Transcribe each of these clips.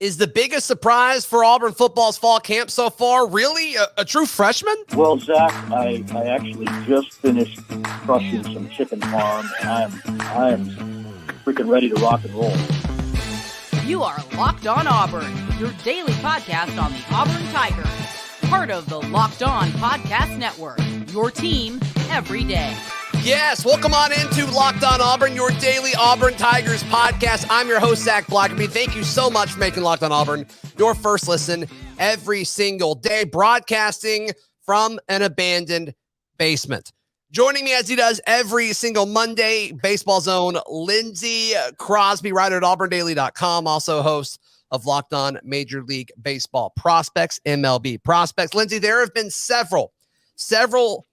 Is the biggest surprise for Auburn football's fall camp so far really a true freshman? Well, Zach, I actually just finished crushing some chicken parm, and I am freaking ready to rock and roll. You are Locked On Auburn, your daily podcast on the Auburn Tigers. Part of the Locked On Podcast Network, your team every day. Yes, welcome on into Locked On Auburn, your daily Auburn Tigers podcast. I'm your host, Zac Blackerby. Thank you so much for making Locked On Auburn your first listen every single day, broadcasting from an abandoned basement. Joining me as he does every single Monday, Baseball Zone, Lindsay, Crosby, writer at auburndaily.com, also host of Locked On Major League Baseball Prospects, MLB Prospects. Lindsay, there have been several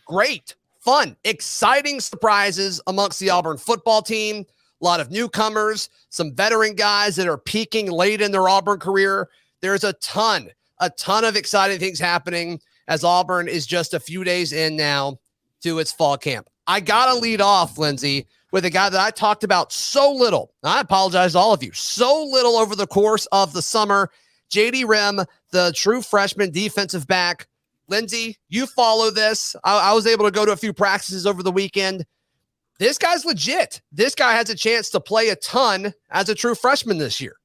great, fun, exciting surprises amongst the Auburn football team. A lot of newcomers, some veteran guys that are peaking late in their Auburn career. There's a ton of exciting things happening as Auburn is just a few days in now to its fall camp. I got to lead off, Lindsay, with a guy that I talked about so little. I apologize to all of you. So little over the course of the summer. Rhym, the true freshman defensive back. Lindsay, you follow this. I was able to go to a few practices over the weekend. This guy's legit. This guy has a chance to play a ton as a true freshman this year.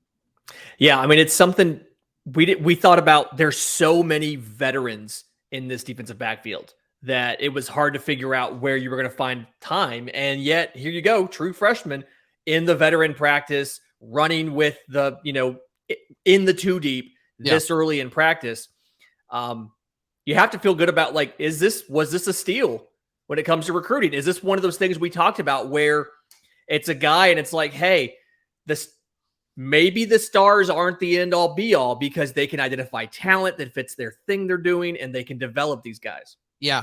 Yeah, I mean, it's something we thought about. There's so many veterans in this defensive backfield that it was hard to figure out where you were going to find time. And yet, here you go, true freshman in the veteran practice, running with the, in the two deep this early in practice. You have to feel good about, was this a steal when it comes to recruiting? Is this one of those things we talked about where it's a guy and it's like, hey, maybe the stars aren't the end all be all because they can identify talent that fits their thing they're doing and they can develop these guys. Yeah.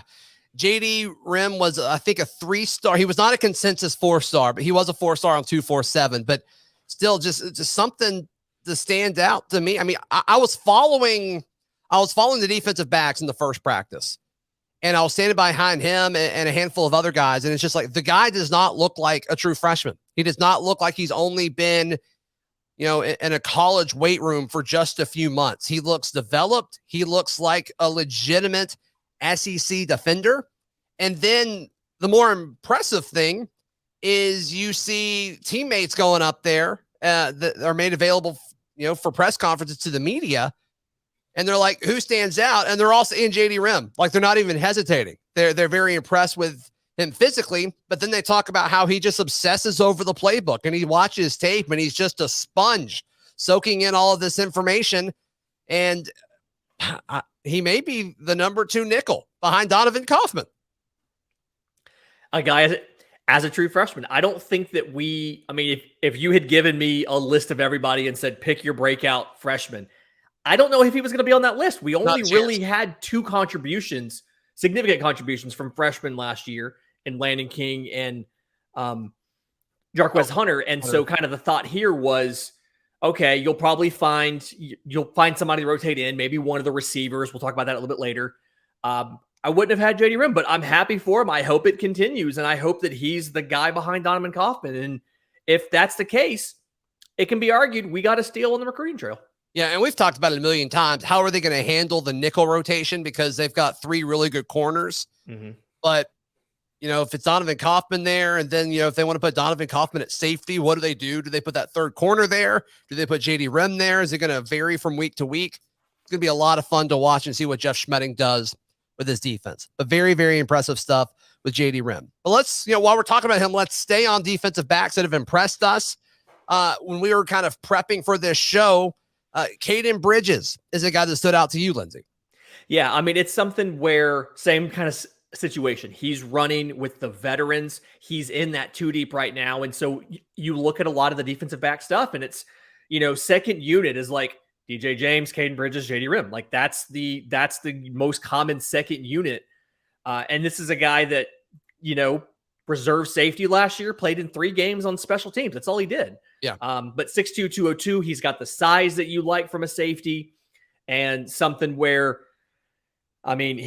Rhym was, I think, a 3-star. He was not a consensus 4-star, but he was a 4-star on 247, but still just something to stand out to me. I mean, I was following the defensive backs in the first practice, and I was standing behind him and a handful of other guys. And it's just like, the guy does not look like a true freshman. He does not look like he's only been, in a college weight room for just a few months. He looks developed. He looks like a legitimate SEC defender. And then the more impressive thing is you see teammates going up there that are made available, for press conferences to the media. And they're like, who stands out? And they're also in Rhym. Like, they're not even hesitating. They're very impressed with him physically, but then they talk about how he just obsesses over the playbook and he watches tape and he's just a sponge soaking in all of this information. And he may be the number 2 nickel behind Donovan Kaufman. A guy as a true freshman. I don't think that if you had given me a list of everybody and said, pick your breakout freshman, I don't know if he was going to be on that list. We only really had 2 significant contributions from freshmen last year in Landon King and Jarquez Hunter. And so kind of the thought here was, okay, you'll find somebody to rotate in, maybe one of the receivers. We'll talk about that a little bit later. I wouldn't have had Rhym, but I'm happy for him. I hope it continues, and I hope that he's the guy behind Donovan Kaufman. And if that's the case, it can be argued we got a steal on the recruiting trail. Yeah, and we've talked about it a million times. How are they going to handle the nickel rotation? Because they've got 3 really good corners. Mm-hmm. But, if it's Donovan Kaufman there, and then, if they want to put Donovan Kaufman at safety, what do? Do they put that third corner there? Do they put Rhym there? Is it going to vary from week to week? It's going to be a lot of fun to watch and see what Jeff Schmedding does with his defense. But very, very impressive stuff with Rhym. But let's, while we're talking about him, let's stay on defensive backs that have impressed us. When we were kind of prepping for this show, Caden Bridges is a guy that stood out to you, Lindsay. Yeah, I mean, it's something where same kind of situation. He's running with the veterans. He's in that 2 deep right now. And so you look at a lot of the defensive back stuff and it's, second unit is like DJ James, Caden Bridges, Rhym. Like that's the most common second unit. And this is a guy that, reserve safety last year, played in 3 games on special teams. That's all he did. Yeah. But 6'2", 202, he's got the size that you like from a safety and something where, I mean,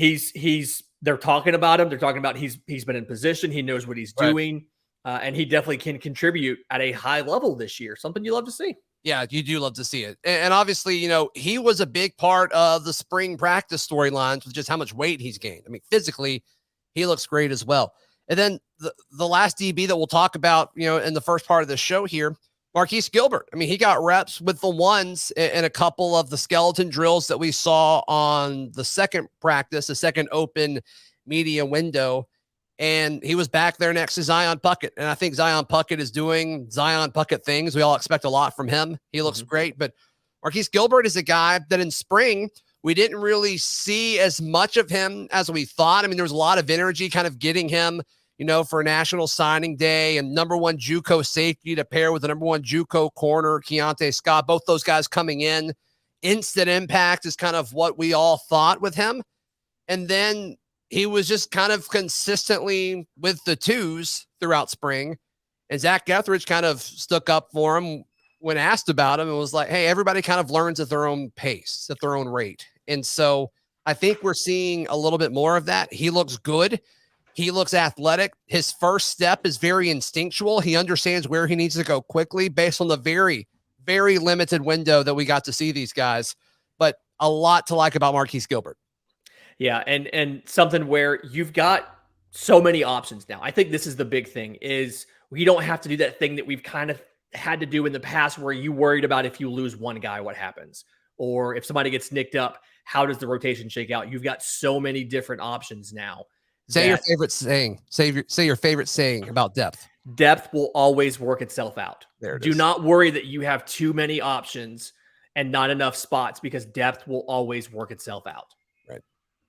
they're talking about him. They're talking about he's been in position. He knows what he's doing. And he definitely can contribute at a high level this year. Something you love to see. Yeah, you do love to see it. And obviously, you know, he was a big part of the spring practice storylines with just how much weight he's gained. I mean, physically, he looks great as well. And then the last DB that we'll talk about, you know, in the first part of the show here, Marquis Gilbert. I mean, he got reps with the ones in a couple of the skeleton drills that we saw on the second practice, the second open media window. And he was back there next to Zion Puckett. And I think Zion Puckett is doing Zion Puckett things. We all expect a lot from him. He looks great. But Marquis Gilbert is a guy that in spring, we didn't really see as much of him as we thought. I mean, there was a lot of energy kind of getting him, you know, for National Signing Day and number one JUCO safety to pair with the number one JUCO corner, Keontae Scott. Both those guys coming in. Instant impact is kind of what we all thought with him. And then he was just kind of consistently with the twos throughout spring. And Zach Guthridge kind of stuck up for him when asked about him and was like, hey, everybody kind of learns at their own pace, at their own rate. And so I think we're seeing a little bit more of that. He looks good. He looks athletic. His first step is very instinctual. He understands where he needs to go quickly based on the very, very limited window that we got to see these guys. But a lot to like about Marquis Gilbert. Yeah, and something where you've got so many options now. I think this is the big thing is we don't have to do that thing that we've kind of had to do in the past where you worried about if you lose one guy, what happens? Or if somebody gets nicked up, how does the rotation shake out? You've got so many different options now. Say your favorite saying. Say your favorite saying about depth. Depth will always work itself out. Do not worry that you have too many options and not enough spots because depth will always work itself out.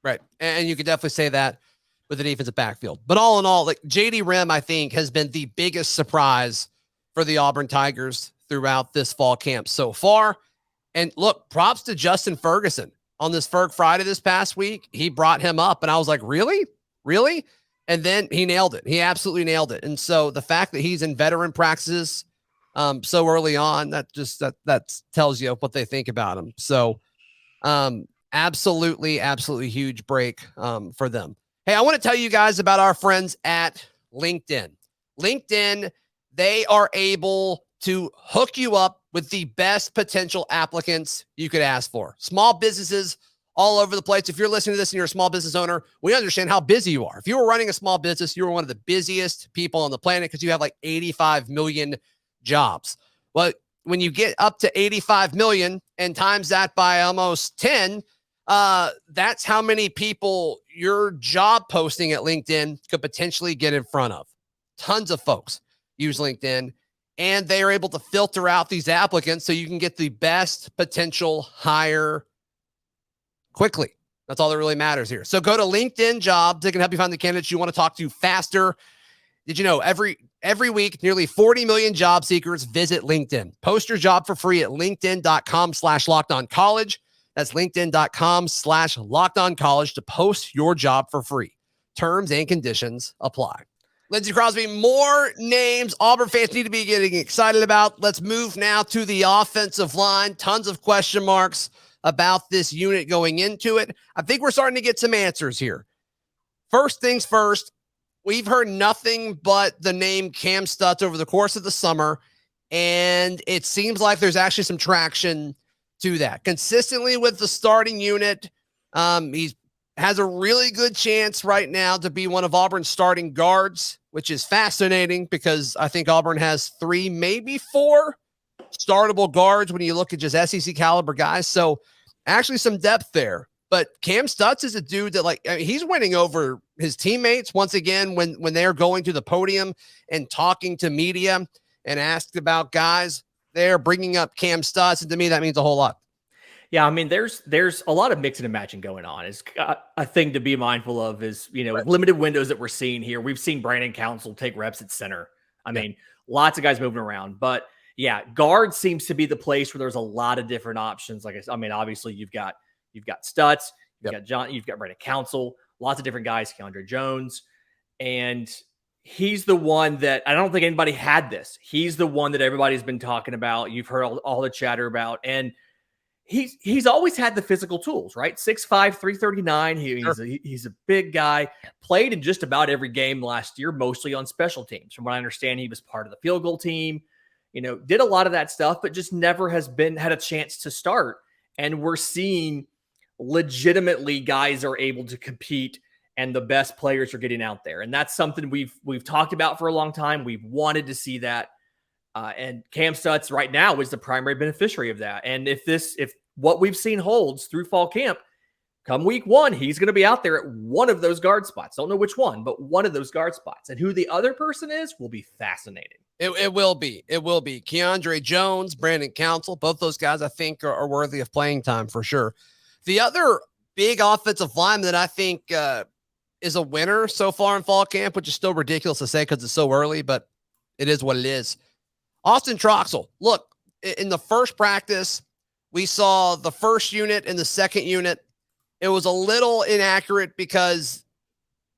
Right. And you could definitely say that with the defensive backfield. But all in all, like Rhym, I think, has been the biggest surprise for the Auburn Tigers throughout this fall camp so far. And look, props to Justin Ferguson on this Ferg Friday this past week. He brought him up, and I was like, really? Really? And then he nailed it. He absolutely nailed it. And so the fact that he's in veteran practices so early on, that tells you what they think about him. So, absolutely huge break for them. Hey, I want to tell you guys about our friends at LinkedIn. LinkedIn, they are able to hook you up with the best potential applicants you could ask for. Small businesses all over the place. If you're listening to this and you're a small business owner, we understand how busy you are. If you were running a small business, you were one of the busiest people on the planet because you have like 85 million jobs. Well, when you get up to 85 million and times that by almost 10, that's how many people your job posting at LinkedIn could potentially get in front of. Tons of folks use LinkedIn, and they are able to filter out these applicants so you can get the best potential hire quickly. That's all that really matters here. So go to LinkedIn Jobs. They can help you find the candidates you want to talk to faster. Did you know every week, nearly 40 million job seekers visit LinkedIn. Post your job for free at linkedin.com/lockedoncollege. That's linkedin.com/lockedoncollege to post your job for free. Terms and conditions apply. Lindsay, Crosby, more names Auburn fans need to be getting excited about. Let's move now to the offensive line. Tons of question marks about this unit going into it. I think we're starting to get some answers here. First things first, we've heard nothing but the name Kam Stutts over the course of the summer, and it seems like there's actually some traction to that. Consistently with the starting unit, he has a really good chance right now to be one of Auburn's starting guards, which is fascinating because I think Auburn has 3, maybe 4 startable guards when you look at just SEC caliber guys. So actually some depth there. But Kam Stutts is a dude that he's winning over his teammates once again when they're going to the podium and talking to media and asked about guys. They're bringing up Kam Stutts, and to me that means a whole lot. Yeah, I mean, there's a lot of mixing and matching going on. It's a thing to be mindful of is, Right. limited windows that we're seeing here. We've seen Brandon Council take reps at center. I mean, lots of guys moving around. But, yeah, guard seems to be the place where there's a lot of different options. Obviously, you've got Stutts, you've got Brandon Council, lots of different guys, Keandre Jones. And he's the one that I don't think anybody had this. He's the one that everybody's been talking about. You've heard all the chatter about. And he's always had the physical tools, right? 6'5", 339. He's a big guy. Played in just about every game last year, mostly on special teams. From what I understand, he was part of the field goal team. did a lot of that stuff, but just never had a chance to start. And we're seeing legitimately guys are able to compete and the best players are getting out there. And that's something we've talked about for a long time. We've wanted to see that. And Kam Stutts right now is the primary beneficiary of that. And if what we've seen holds through fall camp, come week 1, he's going to be out there at one of those guard spots. Don't know which one, but one of those guard spots. And who the other person is will be fascinating. It will be. It will be. Keandre Jones, Brandon Council, both those guys I think are worthy of playing time for sure. The other big offensive lineman that I think is a winner so far in fall camp, which is still ridiculous to say because it's so early, but it is what it is. Austin Troxel. Look, in the first practice, we saw the first unit and the second unit. It was a little inaccurate because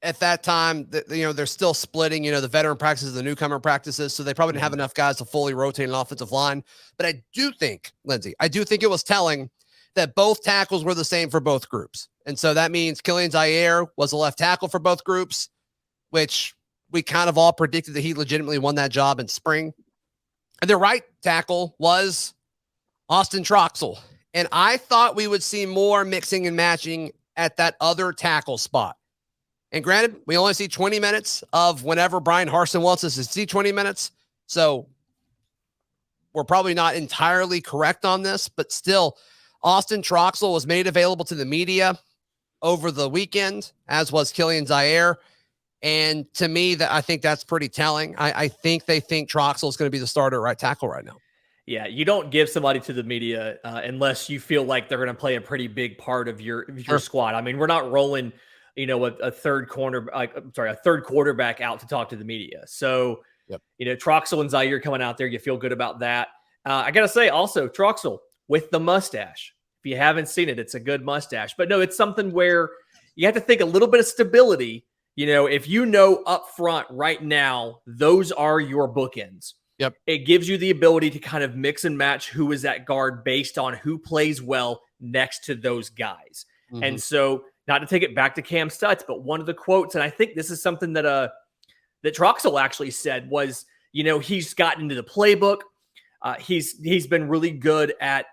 at that time, they're still splitting, the veteran practices, the newcomer practices. So they probably didn't have enough guys to fully rotate an offensive line. But I do think, Lindsay, it was telling that both tackles were the same for both groups. And so that means Killian Zaire was a left tackle for both groups, which we kind of all predicted that he legitimately won that job in spring. And the right tackle was Austin Troxel. And I thought we would see more mixing and matching at that other tackle spot. And granted, we only see 20 minutes of whenever Brian Harsin wants us to see 20 minutes. So we're probably not entirely correct on this, but still, Austin Troxel was made available to the media over the weekend, as was Killian Zaire. And to me, I think that's pretty telling. I think they think Troxel is going to be the starter at right tackle right now. Yeah, you don't give somebody to the media unless you feel like they're going to play a pretty big part of your squad. I mean, we're not rolling, a third quarterback out to talk to the media. So, Troxel and Zaire coming out there, you feel good about that. I got to say also, Troxel with the mustache. If you haven't seen it, it's a good mustache. But no, it's something where you have to think a little bit of stability. If up front right now, those are your bookends. Yep. It gives you the ability to kind of mix and match who is at guard based on who plays well next to those guys. Mm-hmm. And so, not to take it back to Kam Stutts, but one of the quotes, and I think this is something that Troxel actually said was, he's gotten into the playbook. He's been really good at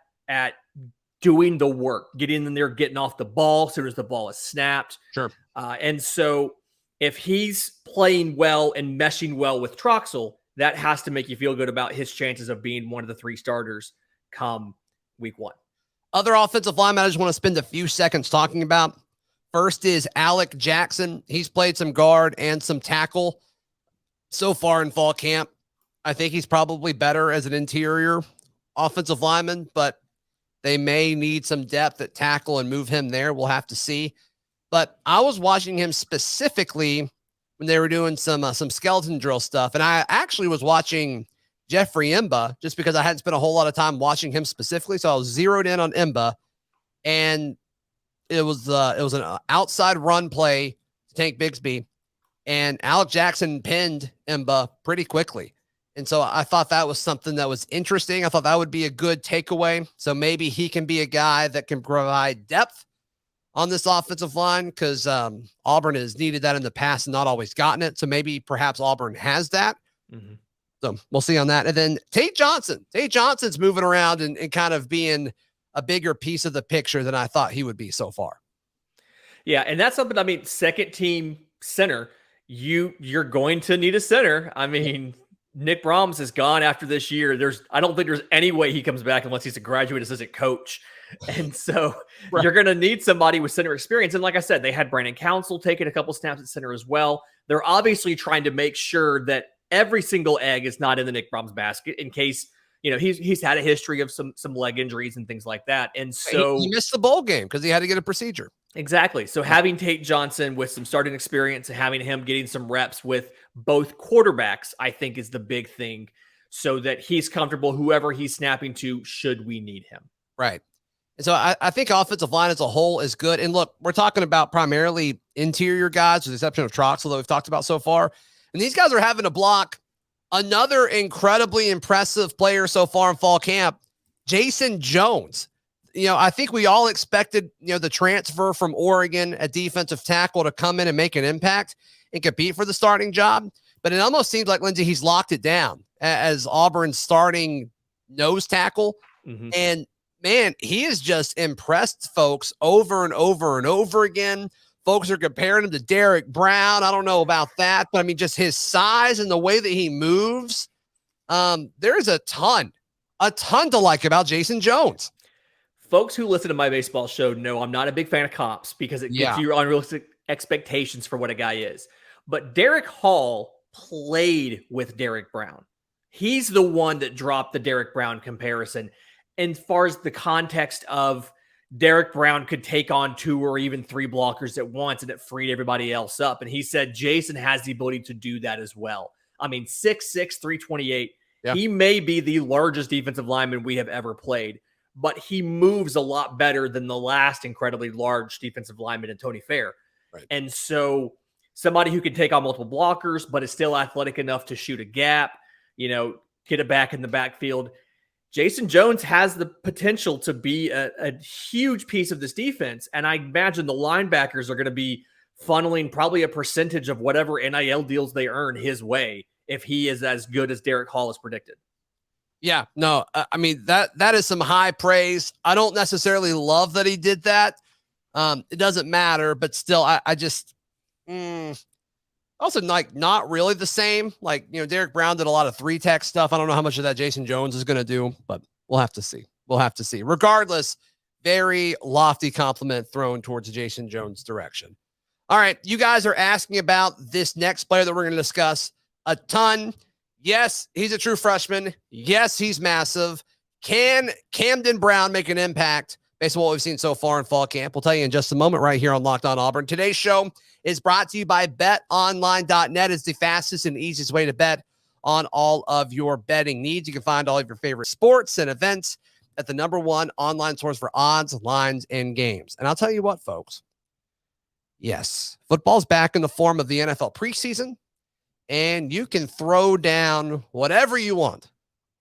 doing the work, getting in there, getting off the ball as soon as the ball is snapped. Sure. And so if he's playing well and meshing well with Troxel, that has to make you feel good about his chances of being one of the 3 starters come week 1. Other offensive linemen I just want to spend a few seconds talking about. First is Alec Jackson. He's played some guard and some tackle so far in fall camp. I think he's probably better as an interior offensive lineman, but they may need some depth at tackle and move him there. We'll have to see. But I was watching him specifically when they were doing some skeleton drill stuff. And I actually was watching Jeffrey Imba just because I hadn't spent a whole lot of time watching him specifically. So I was zeroed in on Imba, and it was an outside run play to Tank Bigsby, and Alec Jackson pinned Imba pretty quickly. And so I thought that was something that was interesting. I thought that would be a good takeaway. So maybe he can be a guy that can provide depth on this offensive line, because Auburn has needed that in the past and not always gotten it. So maybe perhaps Auburn has that. Mm-hmm. So we'll see on that. And then Tate Johnson. Tate Johnson's moving around and kind of being a bigger piece of the picture than I thought he would be so far. Yeah, and that's something, second team center, you're going to need a center. Nick Brahms is gone after this year. I don't think there's any way he comes back unless he's a graduate assistant coach. And so right. You're going to need somebody with center experience. And like I said, they had Brandon Council taking a couple snaps at center as well. They're obviously trying to make sure that every single egg is not in the Nick Brahms basket in case, he's had a history of some leg injuries and things like that. And so he missed the bowl game because he had to get a procedure. Exactly. So having Tate Johnson with some starting experience and having him getting some reps with both quarterbacks, I think is the big thing, so that he's comfortable whoever he's snapping to should we need him. Right. And so I think offensive line as a whole is good. And look, we're talking about primarily interior guys with the exception of Troxel that we've talked about so far. And these guys are having to block another incredibly impressive player so far in fall camp, Jason Jones. I think we all expected, the transfer from Oregon, a defensive tackle, to come in and make an impact and compete for the starting job. But it almost seems like, Lindsay, he's locked it down. as Auburn's starting nose tackle. Mm-hmm. And man, he has just impressed folks over and over and over again. Folks are comparing him to Derek Brown. I don't know about that, but I mean, just his size and the way that he moves. There's a ton to like about Jason Jones. Folks who listen to my baseball show know I'm not a big fan of comps because it gives you unrealistic expectations for what a guy is. But Derek Hall played with Derek Brown. He's the one that dropped the Derek Brown comparison. And as far as the context of Derek Brown could take on 2 or even 3 blockers at once and it freed everybody else up. And he said Jason has the ability to do that as well. I mean, 6'6", 328. Yeah. He may be the largest defensive lineman we have ever played, but he moves a lot better than the last incredibly large defensive lineman in Tony Fair. Right. And so somebody who can take on multiple blockers, but is still athletic enough to shoot a gap, get it back in the backfield. Jason Jones has the potential to be a huge piece of this defense. And I imagine the linebackers are going to be funneling probably a percentage of whatever NIL deals they earn his way if he is as good as Derek Hall has predicted. Yeah, no, I mean, that is some high praise. I don't necessarily love that he did that. It doesn't matter, but still, I just also not really the same. Like, Derek Brown did a lot of 3-tech stuff. I don't know how much of that Jason Jones is going to do, but we'll have to see. Regardless, very lofty compliment thrown towards Jason Jones' direction. All right, you guys are asking about this next player that we're going to discuss a ton. Yes, he's a true freshman. Yes, he's massive. Can Camden Brown make an impact based on what we've seen so far in fall camp? We'll tell you in just a moment right here on Locked On Auburn. Today's show is brought to you by betonline.net. It's the fastest and easiest way to bet on all of your betting needs. You can find all of your favorite sports and events at the #1 online source for odds, lines, and games. And I'll tell you what, folks. Yes, football's back in the form of the NFL preseason, and you can throw down whatever you want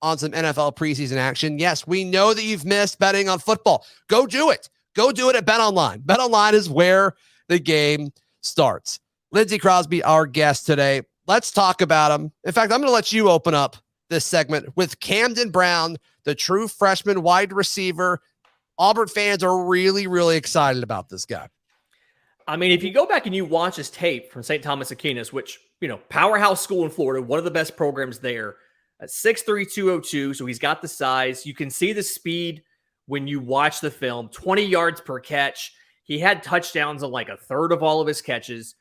on some NFL preseason action. Yes, we know that you've missed betting on football. Go do it. Go do it at BetOnline. BetOnline is where the game starts. Lindsay Crosby, our guest today. Let's talk about him. In fact, I'm going to let you open up this segment with Camden Brown, the true freshman wide receiver. Auburn fans are really, really excited about this guy. I mean, if you go back and you watch his tape from St. Thomas Aquinas, which, powerhouse school in Florida, one of the best programs there, at 6'3", 202, so he's got the size. You can see the speed when you watch the film, 20 yards per catch. He had touchdowns on like a third of all of his catches,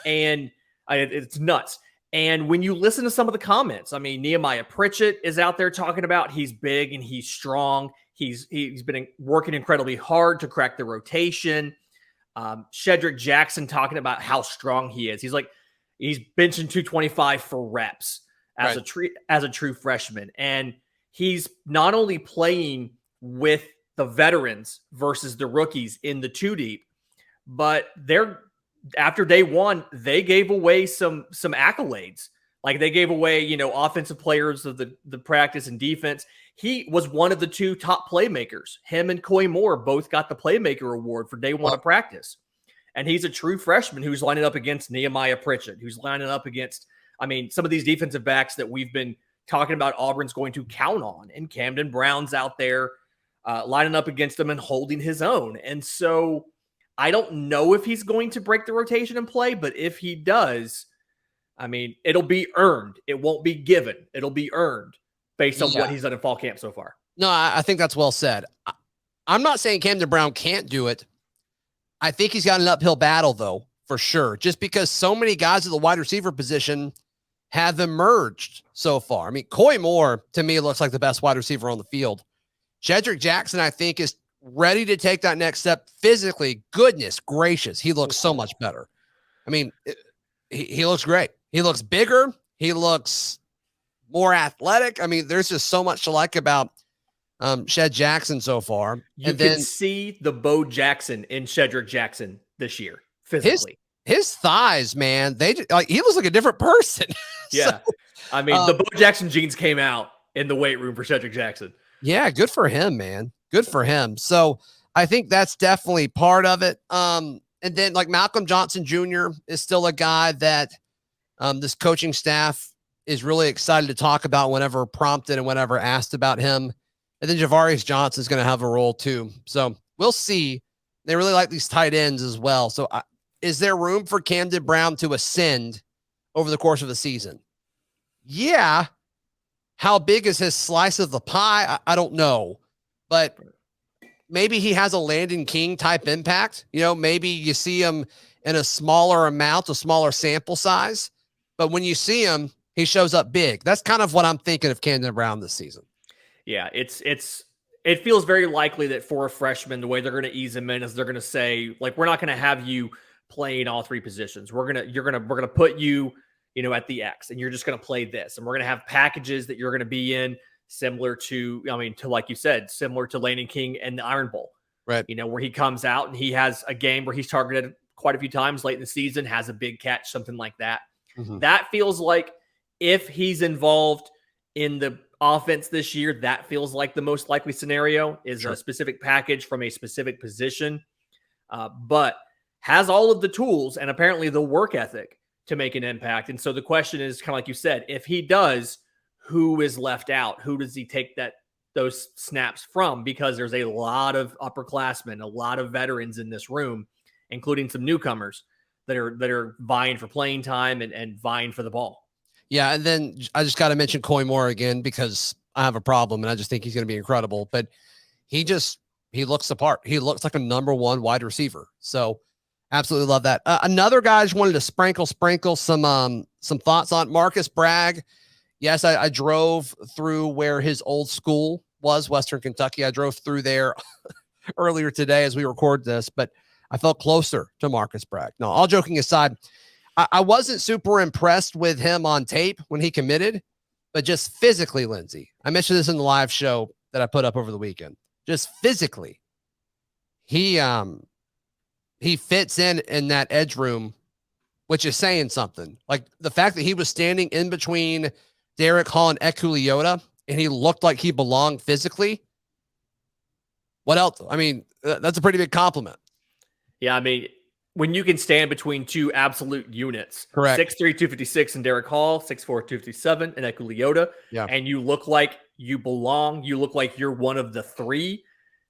and it's nuts. And when you listen to some of the comments, I mean, Nehemiah Pritchett is out there talking about he's big and he's strong. He's been working incredibly hard to crack the rotation. Shedrick Jackson talking about how strong he is. He's benching 225 for reps as a true freshman. And he's not only playing with the veterans versus the rookies in the 2 deep, but after day one, they gave away some accolades. Like they gave away, offensive players of the practice and defense. He was one of the 2 top playmakers. Him and Coy Moore both got the Playmaker Award for day one of practice. And he's a true freshman who's lining up against Nehemiah Pritchett, who's lining up against, some of these defensive backs that we've been talking about Auburn's going to count on. And Camden Brown's out there lining up against him and holding his own. And so I don't know if he's going to break the rotation and play, but if he does, it'll be earned. It won't be given. It'll be earned based on what he's done in fall camp so far. No, I think that's well said. I'm not saying Camden Brown can't do it. I think he's got an uphill battle, though, for sure, just because so many guys at the wide receiver position have emerged so far. Coy Moore, to me, looks like the best wide receiver on the field. Shedrick Jackson, I think, is ready to take that next step physically. Goodness gracious, he looks so much better. He looks great. He looks bigger. He looks more athletic. There's just so much to like about Shed Jackson so far. You can see the Bo Jackson in Shedrick Jackson this year physically. His thighs, man, he looks like a different person. Yeah. The Bo Jackson genes came out in the weight room for Cedric Jackson. Yeah, good for him, man. Good for him. So I think that's definitely part of it. And then Malcolm Johnson Jr. is still a guy that this coaching staff is really excited to talk about whenever prompted and whenever asked about him. And then Javarius Johnson is going to have a role too. So we'll see. They really like these tight ends as well. So is there room for Camden Brown to ascend over the course of the season? Yeah. How big is his slice of the pie? I don't know, but maybe he has a Landon King type impact. Maybe you see him in a smaller amount, a smaller sample size, but when you see him, he shows up big. That's kind of what I'm thinking of Camden Brown this season. Yeah, it feels very likely that for a freshman, the way they're going to ease him in is they're going to say, like, we're not going to have you play in all three positions. We're going to put you, at the X, and you're just going to play this. And we're going to have packages that you're going to be in similar to like you said, similar to Landon King and the Iron Bowl, right? Where he comes out and he has a game where he's targeted quite a few times late in the season, has a big catch, something like that. Mm-hmm. That feels like if he's involved in the offense this year, that feels like the most likely scenario is a specific package from a specific position, but has all of the tools and apparently the work ethic to make an impact. And so the question is kind of like you said, if he does, who is left out? Who does he take those snaps from? Because there's a lot of upperclassmen, a lot of veterans in this room, including some newcomers that are vying for playing time and vying for the ball. Yeah, and then I just got to mention Coy Moore again because I have a problem, and I just think he's going to be incredible. But he looks the part. He looks like a number one wide receiver. So absolutely love that. Another guy I just wanted to sprinkle some thoughts on Marcus Bragg. Yes, I drove through where his old school was, Western Kentucky. I drove through there earlier today as we record this, but I felt closer to Marcus Bragg. No, all joking aside, I wasn't super impressed with him on tape when he committed, but just physically, Lindsay, I mentioned this in the live show that I put up over the weekend. Just physically, he fits in that edge room, which is saying something. Like the fact that he was standing in between Derek Hall and Ekuliota, and he looked like he belonged physically. What else? I mean, that's a pretty big compliment. Yeah, I mean, when you can stand between two absolute units, correct, 6'3", 256 and Derek Hall, 6'4", 257 and Ekuliota, and you look like you belong, you look like you're one of the three,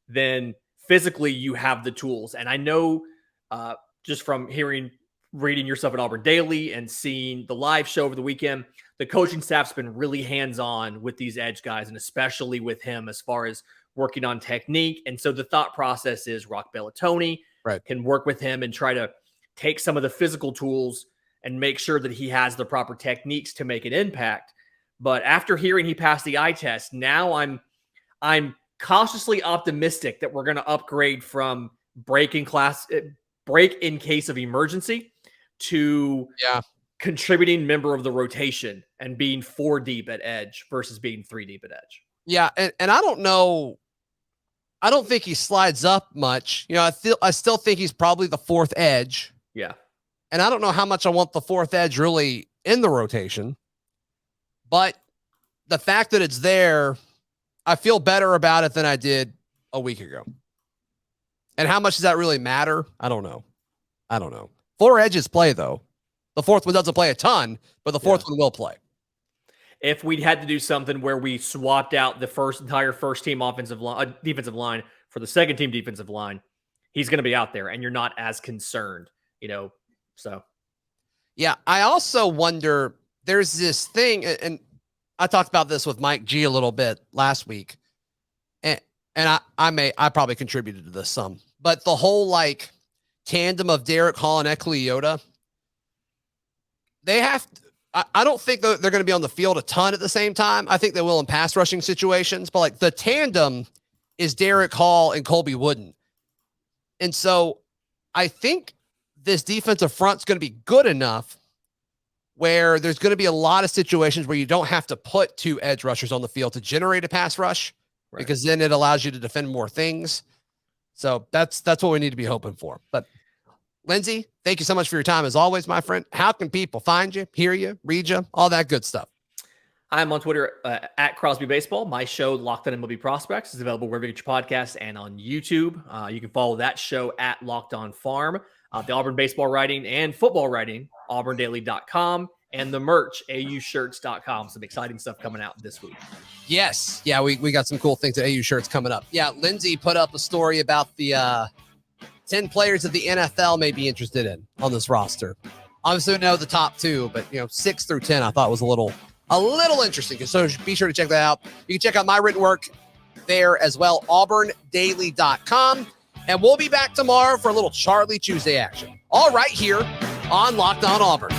then physically you have the tools. And I know just from reading your stuff at Auburn Daily and seeing the live show over the weekend, the coaching staff's been really hands-on with these edge guys, and especially with him as far as working on technique. And so the thought process is Rock Bellatoni can work with him and try to take some of the physical tools and make sure that he has the proper techniques to make an impact. But after hearing he passed the eye test, now I'm cautiously optimistic that we're going to upgrade from break in case of emergency to contributing member of the rotation and being 4 deep at edge versus being 3 deep at edge. Yeah. And I don't know. I don't think he slides up much. I still think he's probably the 4th edge. Yeah. And I don't know how much I want the 4th edge really in the rotation, but the fact that it's there, I feel better about it than I did a week ago. And how much does that really matter? I don't know. 4 edges play though. The 4th one doesn't play a ton, but the 4th one will play. If we'd had to do something where we swapped out the entire first team defensive line for the second team defensive line, he's going to be out there and you're not as concerned, so. Yeah. I also wonder, there's this thing, and I talked about this with Mike G a little bit last week, and I probably contributed to this some, but the whole tandem of Derek Hall and Ekuliota, I don't think they're going to be on the field a ton at the same time. I think they will in pass rushing situations, but the tandem is Derek Hall and Colby Wooden. And so I think this defensive front's going to be good enough where there's going to be a lot of situations where you don't have to put 2 edge rushers on the field to generate a pass rush, because then it allows you to defend more things. So that's what we need to be hoping for. But Lindsay, thank you so much for your time as always, my friend. How can people find you, hear you, read you, all that good stuff? I'm on Twitter at Crosby Baseball. My show, Locked On MLB Prospects, is available wherever you get your podcasts and on YouTube. You can follow that show at Locked On Farm. The Auburn baseball writing and football writing, auburndaily.com and the merch, aushirts.com. Some exciting stuff coming out this week. Yes. Yeah, we got some cool things at AU Shirts coming up. Yeah, Lindsay put up a story about the 10 players that the NFL may be interested in on this roster. Obviously, we know the top 2, but 6 through 10 I thought was a little interesting. So be sure to check that out. You can check out my written work there as well, auburndaily.com. And we'll be back tomorrow for a little Charlie Tuesday action. All right, here on Locked On Auburn.